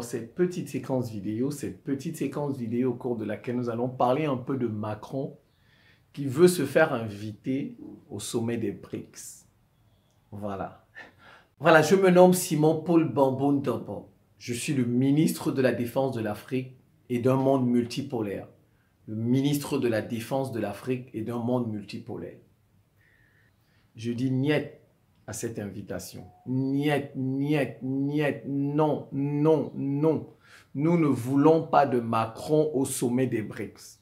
cette petite séquence vidéo au cours de laquelle nous allons parler un peu de Macron qui veut se faire inviter au sommet des BRICS. Voilà. Voilà, je me nomme Simon-Paul Bamboun-Dombo. Je suis le ministre de la Défense de l'Afrique et d'un monde multipolaire. Le ministre de la Défense de l'Afrique et d'un monde multipolaire. Je dis niet à cette invitation. Niet, niet, niet, non, non, non. Nous ne voulons pas de Macron au sommet des BRICS.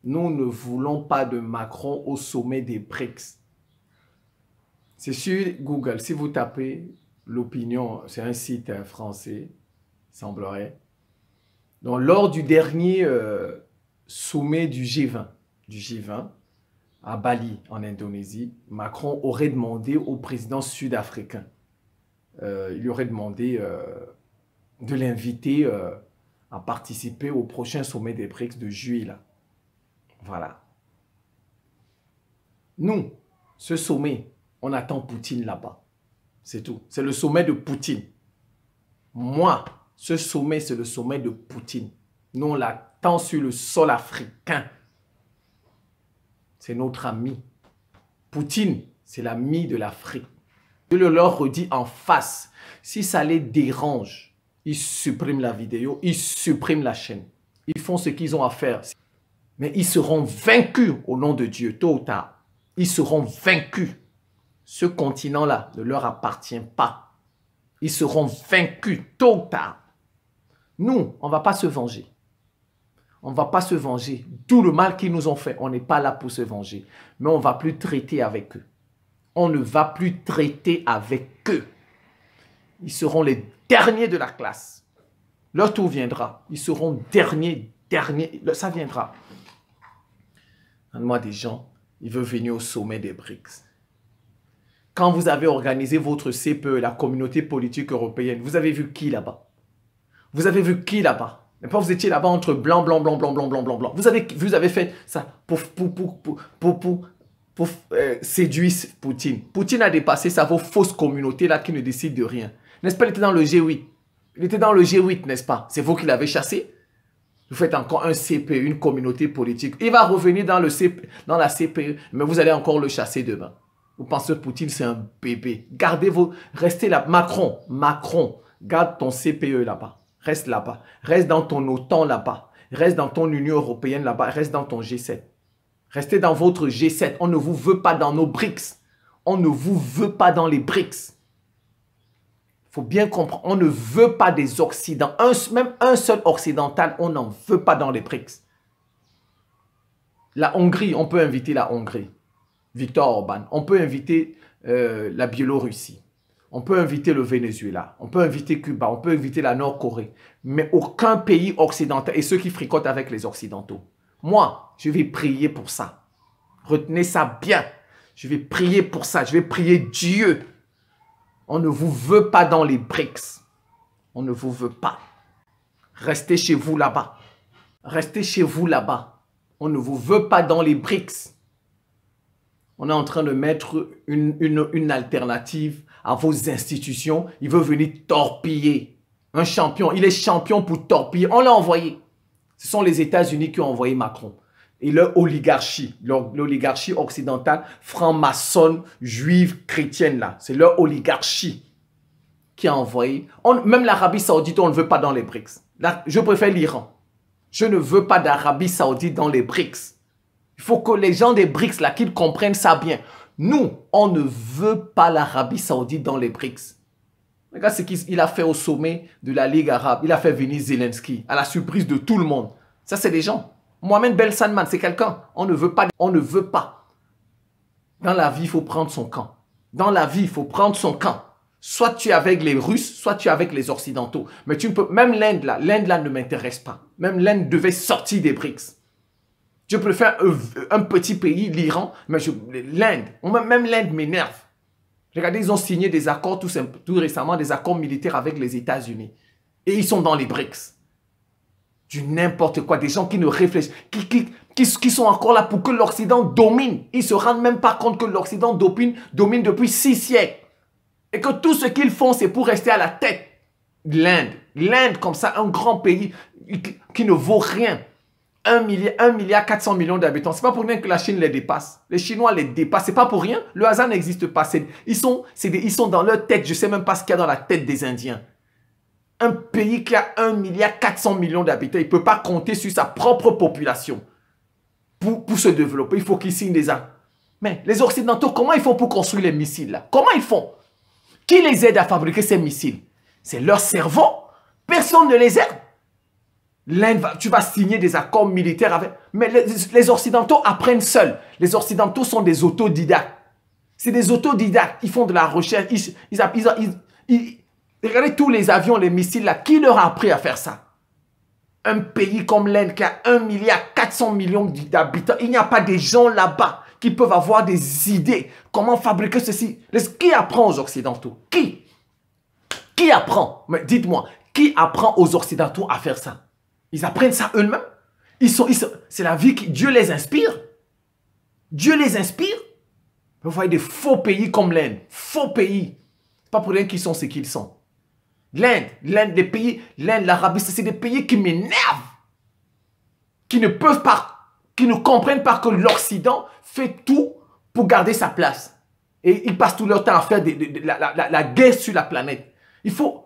Nous ne voulons pas de Macron au sommet des BRICS. C'est sur Google. Si vous tapez l'opinion, c'est un site français, semblerait. Donc, lors du dernier sommet du G20, à Bali, en Indonésie, Macron aurait demandé au président sud-africain, il lui aurait demandé de l'inviter à participer au prochain sommet des BRICS de juillet. Là. Voilà. Nous, ce sommet, on attend Poutine là-bas. C'est tout. C'est le sommet de Poutine. Moi, ce sommet, c'est le sommet de Poutine. Nous, on l'attend sur le sol africain. C'est notre ami. Poutine, c'est l'ami de l'Afrique. Je le leur redis en face. Si ça les dérange, ils suppriment la vidéo, ils suppriment la chaîne. Ils font ce qu'ils ont à faire. Mais ils seront vaincus au nom de Dieu, tôt ou tard. Ils seront vaincus. Ce continent-là ne leur appartient pas. Ils seront vaincus tôt ou tard. Nous, on ne va pas se venger. On ne va pas se venger. Tout le mal qu'ils nous ont fait, on n'est pas là pour se venger. Mais on ne va plus traiter avec eux. On ne va plus traiter avec eux. Ils seront les derniers de la classe. Leur tour viendra. Ils seront derniers. Ça viendra. Moi, des gens, ils veulent venir au sommet des BRICS. Quand vous avez organisé votre CPE, la communauté politique européenne, vous avez vu qui là-bas? Vous avez vu qui là-bas? Mais pas vous étiez là-bas entre blanc, blanc, blanc, blanc, blanc, blanc, blanc, blanc. Vous avez fait ça pour séduire Poutine. Poutine a dépassé ça, vos fausses communautés là qui ne décident de rien. N'est-ce pas, il était dans le G8. Il était dans le G8, n'est-ce pas? C'est vous qui l'avez chassé. Vous faites encore un CPE, une communauté politique. Il va revenir dans la CPE, mais vous allez encore le chasser demain. Vous pensez que Poutine, c'est un bébé. Restez là. Macron, garde ton CPE là-bas. Reste là-bas. Reste dans ton OTAN là-bas. Reste dans ton Union européenne là-bas. Reste dans ton G7. Restez dans votre G7. On ne vous veut pas dans nos BRICS. On ne vous veut pas dans les BRICS. Il faut bien comprendre. On ne veut pas des Occidentaux. Même un seul occidental, on n'en veut pas dans les BRICS. La Hongrie, on peut inviter la Hongrie. Viktor Orban. On peut inviter la Biélorussie. On peut inviter le Venezuela. On peut inviter Cuba. On peut inviter la Nord-Corée. Mais aucun pays occidental et ceux qui fricotent avec les Occidentaux. Moi, je vais prier pour ça. Retenez ça bien. Je vais prier pour ça. Je vais prier Dieu. On ne vous veut pas dans les BRICS. On ne vous veut pas. Restez chez vous là-bas. Restez chez vous là-bas. On ne vous veut pas dans les BRICS. On est en train de mettre une alternative à vos institutions. Il veut venir torpiller. Un champion. Il est champion pour torpiller. On l'a envoyé. Ce sont les États-Unis qui ont envoyé Macron. Et leur oligarchie. L'oligarchie occidentale, franc-maçonne, juive, chrétienne là. C'est leur oligarchie qui a envoyé. Même l'Arabie Saoudite, on ne veut pas dans les BRICS. Là, je préfère l'Iran. Je ne veux pas d'Arabie Saoudite dans les BRICS. Il faut que les gens des BRICS, là, qu'ils comprennent ça bien. Nous, on ne veut pas l'Arabie Saoudite dans les BRICS. Regarde ce qu'il a fait au sommet de la Ligue arabe. Il a fait venir Zelensky, à la surprise de tout le monde. Ça, c'est des gens. Mohamed Ben Salman, c'est quelqu'un. On ne veut pas. On ne veut pas. Dans la vie, il faut prendre son camp. Dans la vie, il faut prendre son camp. Soit tu es avec les Russes, soit tu es avec les Occidentaux. Mais tu ne peux... Même l'Inde, là ne m'intéresse pas. Même l'Inde devait sortir des BRICS. Je préfère un petit pays, l'Iran, mais l'Inde, même l'Inde m'énerve. Regardez, ils ont signé des accords tout récemment, des accords militaires avec les États-Unis. Et ils sont dans les BRICS. Du n'importe quoi, des gens qui ne réfléchissent, qui sont encore là pour que l'Occident domine. Ils ne se rendent même pas compte que l'Occident domine depuis 6 siècles. Et que tout ce qu'ils font, c'est pour rester à la tête de l'Inde. L'Inde, comme ça, un grand pays qui ne vaut rien. 1,4 milliard d'habitants. Ce n'est pas pour rien que la Chine les dépasse. Les Chinois les dépassent. Ce n'est pas pour rien. Le hasard n'existe pas. Ils sont dans leur tête. Je ne sais même pas ce qu'il y a dans la tête des Indiens. Un pays qui a 1,4 milliard d'habitants, il ne peut pas compter sur sa propre population pour se développer. Il faut qu'ils signent des actes. Mais les Occidentaux, comment ils font pour construire les missiles là? Comment ils font? Qui les aide à fabriquer ces missiles? C'est leur cerveau. Personne ne les aide. L'Inde, tu vas signer des accords militaires avec... Mais les Occidentaux apprennent seuls. Les Occidentaux sont des autodidactes. C'est des autodidactes. Ils font de la recherche. Regardez tous les avions, les missiles là. Qui leur a appris à faire ça? Un pays comme l'Inde qui a 1,4 milliard d'habitants. Il n'y a pas des gens là-bas qui peuvent avoir des idées. Comment fabriquer ceci? Qui apprend aux Occidentaux? Qui apprend? Mais dites-moi, qui apprend aux Occidentaux à faire ça? Ils apprennent ça eux-mêmes. C'est la vie qui... Dieu les inspire. Dieu les inspire. Vous voyez des faux pays comme l'Inde. Faux pays. C'est pas pour rien qu'ils sont ce qu'ils sont. L'Inde, l'Arabie, c'est des pays qui m'énervent. Qui ne peuvent pas, qui ne comprennent pas que l'Occident fait tout pour garder sa place. Et ils passent tout leur temps à faire la guerre sur la planète. Il faut...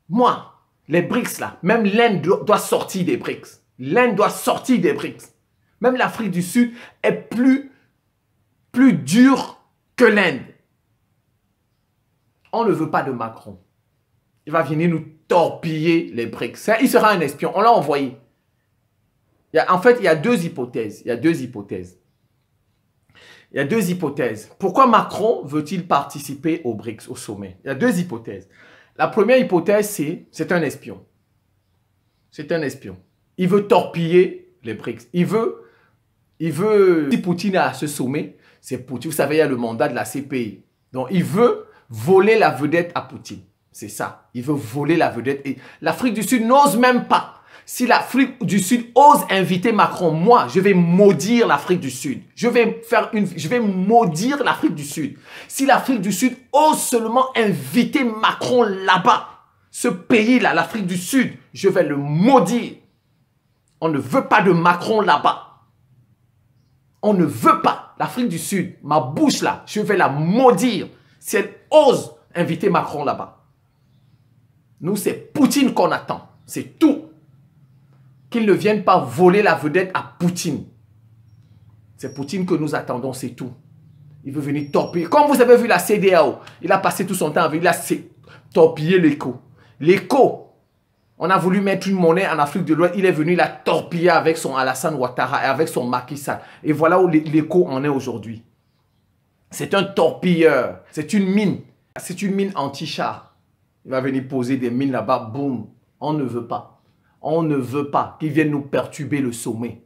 Moi, les BRICS là, même l'Inde doit sortir des BRICS. L'Inde doit sortir des BRICS. Même l'Afrique du Sud est plus dure que l'Inde. On ne veut pas de Macron. Il va venir nous torpiller les BRICS. Il sera un espion. On l'a envoyé. En fait, il y a deux hypothèses. Il y a deux hypothèses. Pourquoi Macron veut-il participer aux BRICS, au sommet? Il y a deux hypothèses. La première hypothèse, c'est un espion. C'est un espion. Il veut torpiller les BRICS. Il veut, si Poutine est à ce sommet, c'est Poutine. Vous savez, il y a le mandat de la CPI. Donc, il veut voler la vedette à Poutine. C'est ça. Il veut voler la vedette. Et l'Afrique du Sud n'ose même pas. Si l'Afrique du Sud ose inviter Macron, moi, je vais maudire l'Afrique du Sud. Je vais maudire l'Afrique du Sud. Si l'Afrique du Sud ose seulement inviter Macron là-bas, ce pays-là, l'Afrique du Sud, je vais le maudire. On ne veut pas de Macron là-bas. On ne veut pas. L'Afrique du Sud, ma bouche là, je vais la maudire si elle ose inviter Macron là-bas. Nous, c'est Poutine qu'on attend. C'est tout. Qu'ils ne viennent pas voler la vedette à Poutine. C'est Poutine que nous attendons, c'est tout. Il veut venir torpiller. Comme vous avez vu la CEDEAO, il a passé tout son temps avec, il a torpillé l'écho. L'écho, on a voulu mettre une monnaie en Afrique de l'Ouest, il est venu la torpiller avec son Alassane Ouattara et avec son Macky Sall. Et voilà où l'écho en est aujourd'hui. C'est un torpilleur, c'est une mine. C'est une mine anti-char. Il va venir poser des mines là-bas, boum. On ne veut pas. On ne veut pas qu'ils viennent nous perturber le sommet.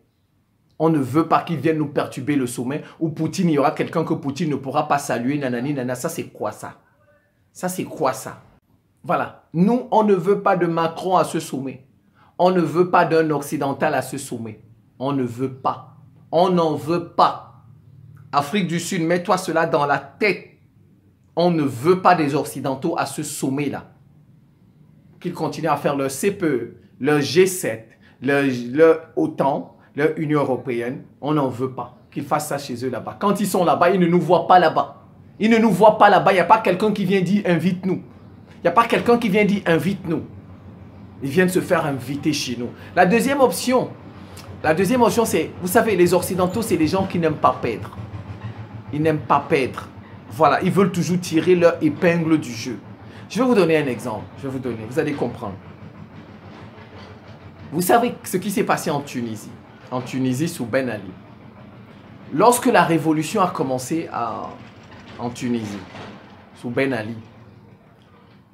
On ne veut pas qu'ils viennent nous perturber le sommet où Poutine, il y aura quelqu'un que Poutine ne pourra pas saluer, nanani, nana. Ça, c'est quoi ça? Ça, c'est quoi ça? Voilà. Nous, on ne veut pas de Macron à ce sommet. On ne veut pas d'un occidental à ce sommet. On ne veut pas. On n'en veut pas. Afrique du Sud, mets-toi cela dans la tête. On ne veut pas des occidentaux à ce sommet-là. Qu'ils continuent à faire leur CPE, leur G7, leur OTAN, leur Union européenne, on n'en veut pas. Qu'ils fassent ça chez eux là-bas. Quand ils sont là-bas, ils ne nous voient pas là-bas. Ils ne nous voient pas là-bas. Il n'y a pas quelqu'un qui vient dire invite-nous. Il n'y a pas quelqu'un qui vient dire invite-nous. Ils viennent se faire inviter chez nous. La deuxième option, c'est, vous savez, les Occidentaux, c'est des gens qui n'aiment pas perdre. Ils n'aiment pas perdre. Voilà, ils veulent toujours tirer leur épingle du jeu. Je vais vous donner un exemple. Vous allez comprendre. Vous savez ce qui s'est passé en Tunisie. En Tunisie, sous Ben Ali. Lorsque la révolution a commencé en Tunisie, sous Ben Ali,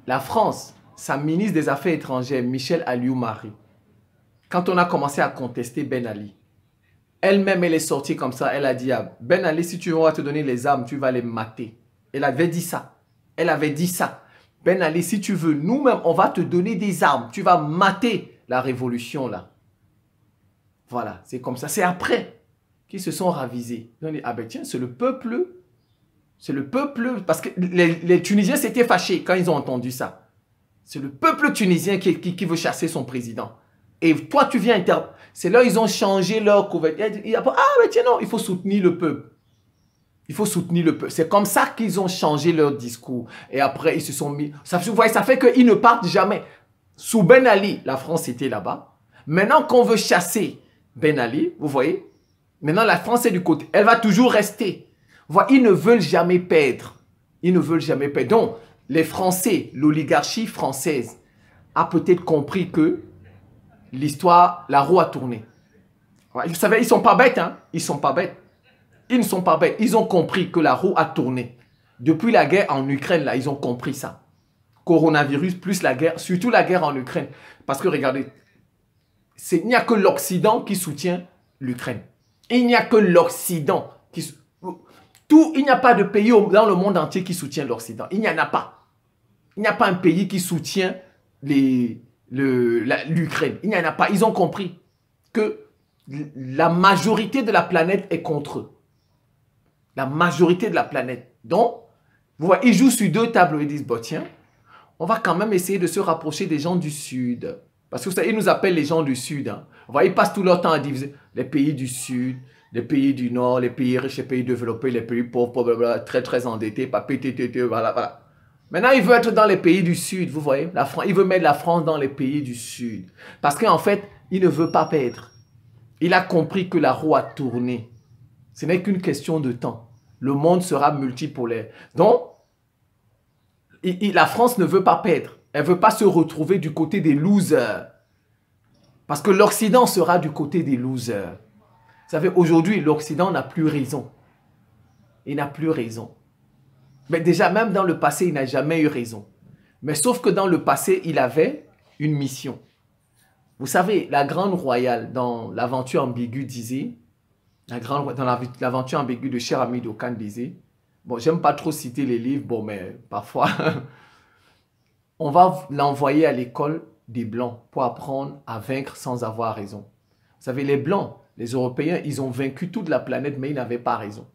la France, sa ministre des Affaires étrangères, Michel Alliot-Marie, quand on a commencé à contester Ben Ali, elle-même, elle est sortie comme ça. Elle a dit à Ben Ali, si tu vas te donner les armes, tu vas les mater. Elle avait dit ça. Elle avait dit ça. Ben Ali, si tu veux, nous-mêmes, on va te donner des armes. Tu vas mater la révolution là. Voilà, c'est comme ça. C'est après qu'ils se sont ravisés. Ils ont dit, ah ben tiens, c'est le peuple. C'est le peuple. Parce que les Tunisiens s'étaient fâchés quand ils ont entendu ça. C'est le peuple tunisien qui veut chasser son président. Et toi, tu viens c'est là ils ont changé leur couverture. Ah, mais tiens, non, il faut soutenir le peuple. Il faut soutenir le peuple. C'est comme ça qu'ils ont changé leur discours. Et après, ils se sont mis... Vous voyez, ça fait qu'ils ne partent jamais. Sous Ben Ali, la France était là-bas. Maintenant qu'on veut chasser Ben Ali, vous voyez, maintenant la France est du côté. Elle va toujours rester. Vous voyez, ils ne veulent jamais perdre. Ils ne veulent jamais perdre. Donc, les Français, l'oligarchie française, a peut-être compris que l'histoire, la roue a tourné. Ouais, vous savez, ils ne sont pas bêtes, hein. Ils ne sont pas bêtes. Ils ne sont pas bêtes. Ils ont compris que la roue a tourné. Depuis la guerre en Ukraine, là, ils ont compris ça. Coronavirus plus la guerre, surtout la guerre en Ukraine. Parce que regardez, il n'y a que l'Occident qui soutient l'Ukraine. Il n'y a que l'Occident qui... il n'y a pas de pays dans le monde entier qui soutient l'Occident. Il n'y en a pas. Il n'y a pas un pays qui soutient l'Ukraine. Il n'y en a pas. Ils ont compris que la majorité de la planète est contre eux. La majorité de la planète. Donc, vous voyez, ils jouent sur deux tableaux. Ils disent, bon, tiens, on va quand même essayer de se rapprocher des gens du Sud. Parce que vous savez, ils nous appellent les gens du Sud. Hein. Vous voyez, ils passent tout leur temps à diviser les pays du Sud, les pays du Nord, les pays riches, les pays développés, les pays pauvres, très très endettés, voilà. Maintenant, il veut être dans les pays du Sud, vous voyez. Il veut mettre la France dans les pays du Sud. Parce qu'en fait, il ne veut pas perdre. Il a compris que la roue a tourné. Ce n'est qu'une question de temps. Le monde sera multipolaire. Donc, la France ne veut pas perdre. Elle ne veut pas se retrouver du côté des losers. Parce que l'Occident sera du côté des losers. Vous savez, aujourd'hui, l'Occident n'a plus raison. Il n'a plus raison. Mais déjà, même dans le passé, il n'a jamais eu raison. Mais sauf que dans le passé, il avait une mission. Vous savez, la Grande Royale, dans l'aventure ambiguë, disait, dans l'aventure ambiguë de Cher Ami d'Okan disait, bon, j'aime pas trop citer les livres, bon, mais parfois, on va l'envoyer à l'école des Blancs pour apprendre à vaincre sans avoir raison. Vous savez, les Blancs, les Européens, ils ont vaincu toute la planète, mais ils n'avaient pas raison.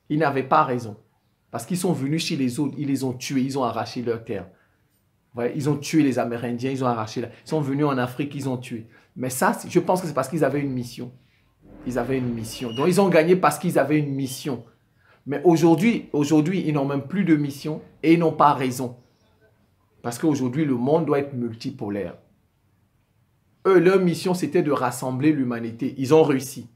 Ils n'avaient pas raison. Parce qu'ils sont venus chez les autres, ils les ont tués, ils ont arraché leurs terres. Ouais, ils ont tué les Amérindiens, ils ont arraché. Ils sont venus en Afrique, ils ont tué. Mais ça, je pense que c'est parce qu'ils avaient une mission. Ils avaient une mission. Donc, ils ont gagné parce qu'ils avaient une mission. Mais aujourd'hui, ils n'ont même plus de mission et ils n'ont pas raison. Parce qu'aujourd'hui, le monde doit être multipolaire. Eux, leur mission, c'était de rassembler l'humanité. Ils ont réussi.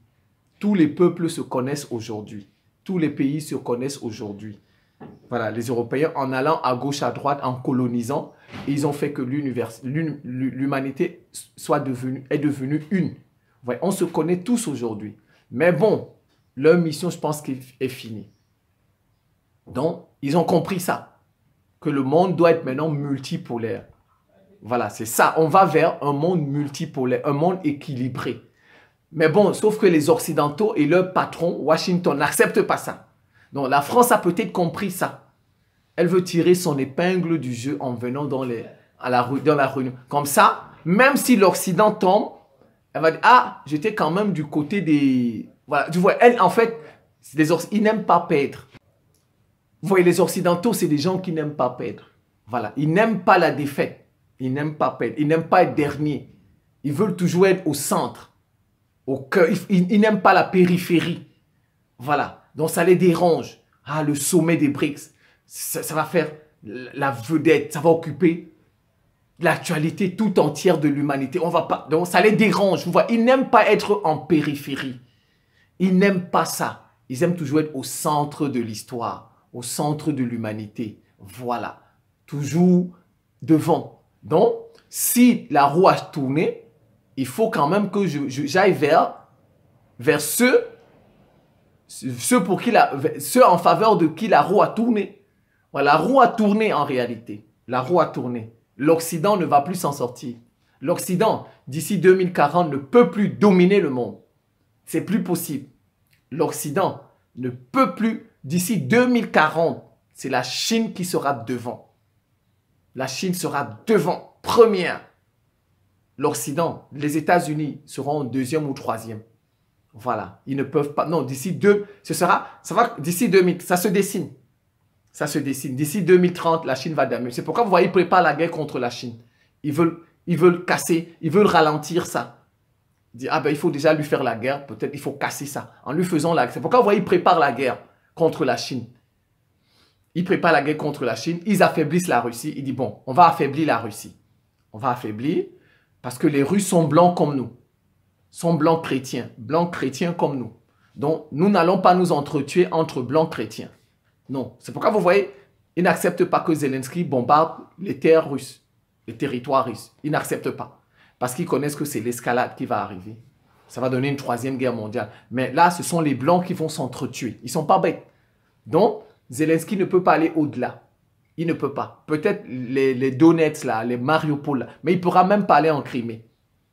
Tous les peuples se connaissent aujourd'hui. Tous les pays se connaissent aujourd'hui. Voilà, les Européens, en allant à gauche, à droite, en colonisant, ils ont fait que l'humanité est devenue une. Ouais, on se connaît tous aujourd'hui. Mais bon, leur mission, je pense qu'elle est finie. Donc, ils ont compris ça. Que le monde doit être maintenant multipolaire. Voilà, c'est ça. On va vers un monde multipolaire, un monde équilibré. Mais bon, sauf que les Occidentaux et leur patron, Washington, n'acceptent pas ça. Donc, la France a peut-être compris ça. Elle veut tirer son épingle du jeu en venant dans la réunion. Comme ça, même si l'Occident tombe, elle va dire, ah, j'étais quand même du côté des... Voilà, tu vois, elle, en fait, ils n'aiment pas perdre. Vous voyez, les Occidentaux, c'est des gens qui n'aiment pas perdre. Voilà, ils n'aiment pas la défaite. Ils n'aiment pas perdre. Ils n'aiment pas être dernier. Ils veulent toujours être au centre, au cœur. Ils n'aiment pas la périphérie. Voilà, donc ça les dérange. Ah, le sommet des BRICS, ça va faire la vedette. Ça va occuper l'actualité tout entière de l'humanité. On va pas. Donc ça les dérange. Vous voyez, ils n'aiment pas être en périphérie. Ils n'aiment pas ça. Ils aiment toujours être au centre de l'histoire, au centre de l'humanité. Voilà. Toujours devant. Donc, si la roue a tourné, il faut quand même que j'aille vers ceux en faveur de qui la roue a tourné. Voilà, la roue a tourné en réalité. La roue a tourné. L'Occident ne va plus s'en sortir. L'Occident, d'ici 2040, ne peut plus dominer le monde. C'est plus possible. L'Occident ne peut plus, d'ici 2040, c'est la Chine qui sera devant. La Chine sera devant, première. L'Occident, les États-Unis seront deuxième ou troisième. Voilà, ils ne peuvent pas. Non, d'ici d'ici 2000, ça se dessine. Ça se dessine. D'ici 2030, la Chine va dominer. C'est pourquoi vous voyez, ils préparent la guerre contre la Chine. Ils veulent casser, ils veulent ralentir ça. Ils disent, ah ben il faut déjà lui faire la guerre, peut-être il faut casser ça. En lui faisant la guerre. C'est pourquoi vous voyez, ils préparent la guerre contre la Chine. Ils préparent la guerre contre la Chine, ils affaiblissent la Russie. Ils disent, bon, on va affaiblir la Russie. On va affaiblir parce que les Russes sont blancs comme nous. Sont blancs chrétiens comme nous. Donc, nous n'allons pas nous entretuer entre blancs chrétiens. Non. C'est pourquoi vous voyez, ils n'acceptent pas que Zelensky bombarde les terres russes, les territoires russes. Ils n'acceptent pas. Parce qu'ils connaissent que c'est l'escalade qui va arriver. Ça va donner une troisième guerre mondiale. Mais là, ce sont les blancs qui vont s'entretuer. Ils ne sont pas bêtes. Donc, Zelensky ne peut pas aller au-delà. Il ne peut pas. Peut-être les Donetsk, là, les Mariupol, là, mais il ne pourra même pas aller en Crimée.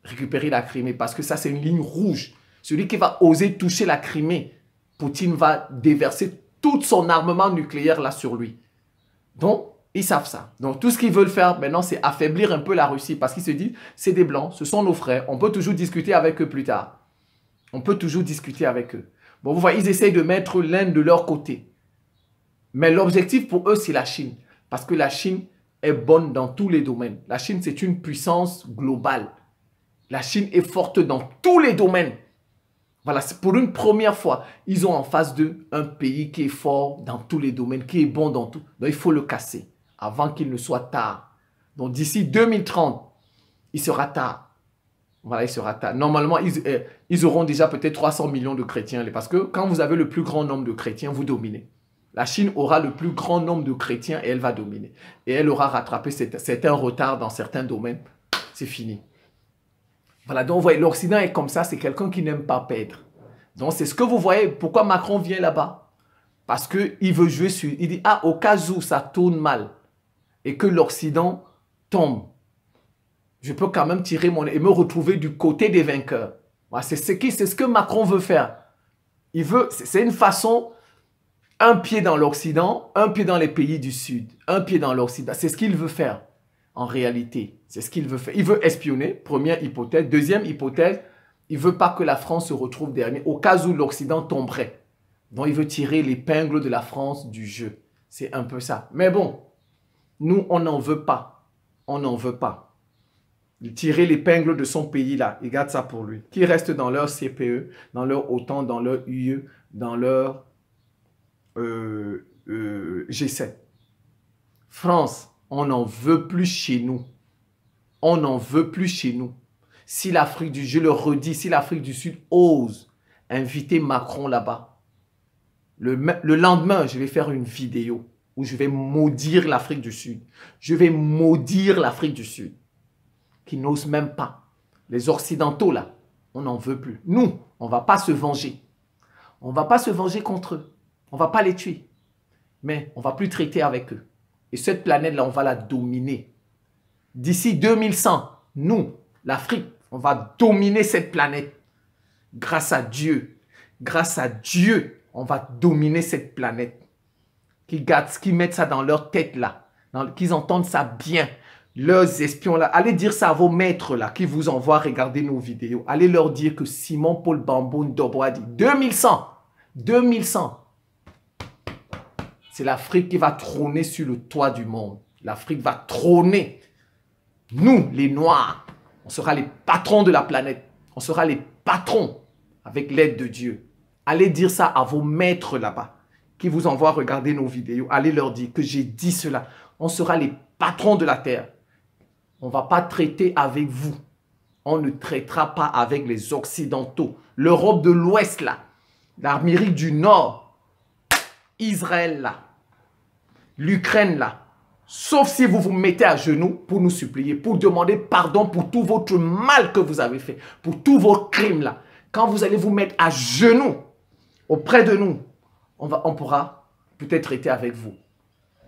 Récupérer la Crimée, parce que ça, c'est une ligne rouge. Celui qui va oser toucher la Crimée, Poutine va déverser tout son armement nucléaire là sur lui. Donc, ils savent ça. Donc, tout ce qu'ils veulent faire maintenant, c'est affaiblir un peu la Russie, parce qu'ils se disent, c'est des Blancs, ce sont nos frères, on peut toujours discuter avec eux plus tard. On peut toujours discuter avec eux. Bon, vous voyez, ils essayent de mettre l'Inde de leur côté. Mais l'objectif pour eux, c'est la Chine. Parce que la Chine est bonne dans tous les domaines. La Chine, c'est une puissance globale. La Chine est forte dans tous les domaines. Voilà, c'est pour une première fois. Ils ont en face d'eux un pays qui est fort dans tous les domaines, qui est bon dans tout. Donc, il faut le casser avant qu'il ne soit tard. Donc, d'ici 2030, il sera tard. Voilà, il sera tard. Normalement, ils auront déjà peut-être 300 millions de chrétiens. Parce que quand vous avez le plus grand nombre de chrétiens, vous dominez. La Chine aura le plus grand nombre de chrétiens et elle va dominer. Et elle aura rattrapé certains retards dans certains domaines. C'est fini. Voilà, donc vous voyez, l'Occident est comme ça, c'est quelqu'un qui n'aime pas perdre. Donc c'est ce que vous voyez, pourquoi Macron vient là-bas? Parce qu'il veut jouer sur... Il dit, ah, au cas où ça tourne mal et que l'Occident tombe, je peux quand même tirer mon... et me retrouver du côté des vainqueurs. Voilà, c'est ce que Macron veut faire. Il veut... C'est une façon... Un pied dans l'Occident, un pied dans les pays du Sud, un pied dans l'Occident. C'est ce qu'il veut faire, en réalité. C'est ce qu'il veut faire. Il veut espionner, première hypothèse. Deuxième hypothèse, il ne veut pas que la France se retrouve dernier, au cas où l'Occident tomberait. Donc, il veut tirer l'épingle de la France du jeu. C'est un peu ça. Mais bon, nous, on n'en veut pas. On n'en veut pas. Tirer l'épingle de son pays, là, il garde ça pour lui. Qui reste dans leur CPE, dans leur OTAN, dans leur UE, dans leur... G7. France, on n'en veut plus chez nous. On n'en veut plus chez nous. Si l'Afrique du, je le redis, si l'Afrique du Sud ose inviter Macron là-bas, le lendemain, je vais faire une vidéo où je vais maudire l'Afrique du Sud. Je vais maudire l'Afrique du Sud, qui n'ose même pas. Les Occidentaux, là, on n'en veut plus. Nous, on ne va pas se venger. On ne va pas se venger contre eux. On ne va pas les tuer, mais on ne va plus traiter avec eux. Et cette planète-là, on va la dominer. D'ici 2100, nous, l'Afrique, on va dominer cette planète. Grâce à Dieu. Grâce à Dieu, on va dominer cette planète. Qu'ils mettent ça dans leur tête là. Qu'ils entendent ça bien. Leurs espions là. Allez dire ça à vos maîtres là qui vous envoient regarder nos vidéos. Allez leur dire que Simon Paul Bambou Ndobo a dit 2100. 2100. C'est l'Afrique qui va trôner sur le toit du monde. L'Afrique va trôner. Nous, les Noirs, on sera les patrons de la planète. On sera les patrons avec l'aide de Dieu. Allez dire ça à vos maîtres là-bas qui vous envoient regarder nos vidéos. Allez leur dire que j'ai dit cela. On sera les patrons de la terre. On ne va pas traiter avec vous. On ne traitera pas avec les Occidentaux. L'Europe de l'Ouest là. L'Amérique du Nord. Israël là, l'Ukraine là, sauf si vous vous mettez à genoux pour nous supplier, pour demander pardon pour tout votre mal que vous avez fait, pour tous vos crimes là. Quand vous allez vous mettre à genoux auprès de nous, on pourra peut-être traiter avec vous.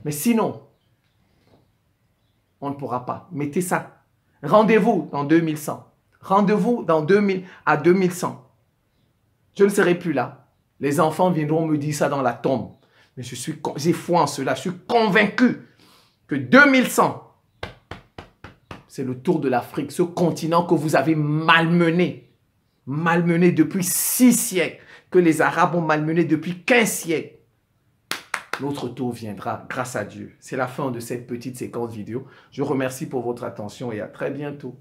Mais sinon, on ne pourra pas. Mettez ça. Rendez-vous dans 2100. Rendez-vous à 2100. Je ne serai plus là. Les enfants viendront me dire ça dans la tombe. Mais j'ai foi en cela. Je suis convaincu que 2100, c'est le tour de l'Afrique. Ce continent que vous avez malmené. Malmené depuis 6 siècles. Que les Arabes ont malmené depuis 15 siècles. l'autre tour viendra grâce à Dieu. C'est la fin de cette petite séquence vidéo. Je vous remercie pour votre attention et à très bientôt.